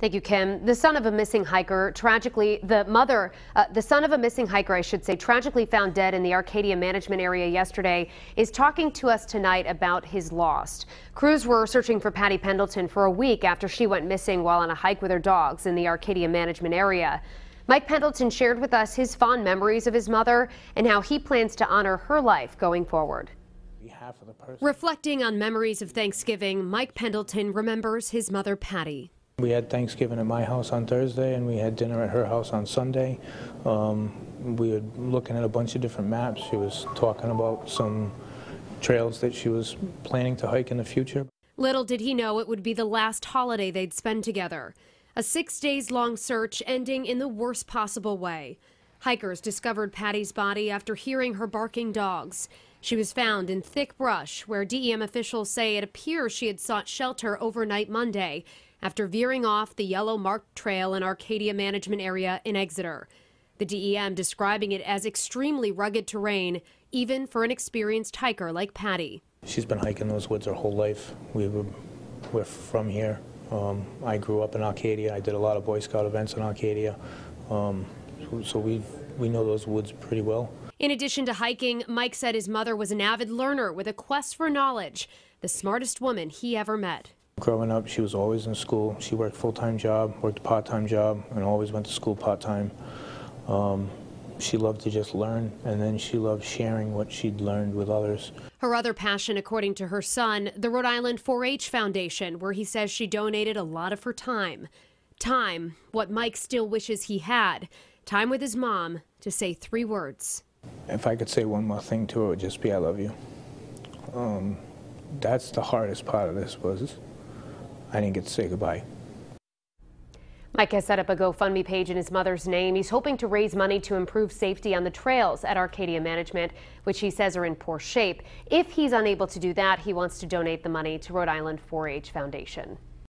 Thank you, Kim. The son of a missing hiker, tragically found dead in the Arcadia management area yesterday, is talking to us tonight about his loss. Crews were searching for Patty Pendleton for a week after she went missing while on a hike with her dogs in the Arcadia management area. Mike Pendleton shared with us his fond memories of his mother and how he plans to honor her life going forward. Reflecting on memories of Thanksgiving, Mike Pendleton remembers his mother, Patty. We had Thanksgiving at my house on Thursday, and we had dinner at her house on Sunday. We were looking at a bunch of different maps. She was talking about some trails that she was planning to hike in the future. Little did he know it would be the last holiday they'd spend together. A 6-day-long search ending in the worst possible way. Hikers discovered Patty's body after hearing her barking dogs. She was found in thick brush where DEM officials say it appears she had sought shelter overnight Monday after veering off the yellow marked trail in Arcadia management area in Exeter. The DEM describing it as extremely rugged terrain, even for an experienced hiker like Patty. She's been hiking those woods her whole life. We're from here. I grew up in Arcadia. I did a lot of Boy Scout events in Arcadia. So we know those woods pretty well. In addition to hiking, Mike said his mother was an avid learner with a quest for knowledge, the smartest woman he ever met. Growing up, she was always in school. She worked full-time job, worked a part-time job, and always went to school part-time. She loved to just learn, and then she loved sharing what she'd learned with others. Her other passion, according to her son, the Rhode Island 4-H Foundation, where he says she donated a lot of her time. Time, what Mike still wishes he had. Time with his mom to say 3 words. If I could say one more thing to her, it would just be I love you. That's the hardest part of this was I didn't get to say goodbye. Mike has set up a GoFundMe page in his mother's name. He's hoping to raise money to improve safety on the trails at Arcadia Management, which he says are in poor shape. If he's unable to do that, he wants to donate the money to Rhode Island 4-H Foundation.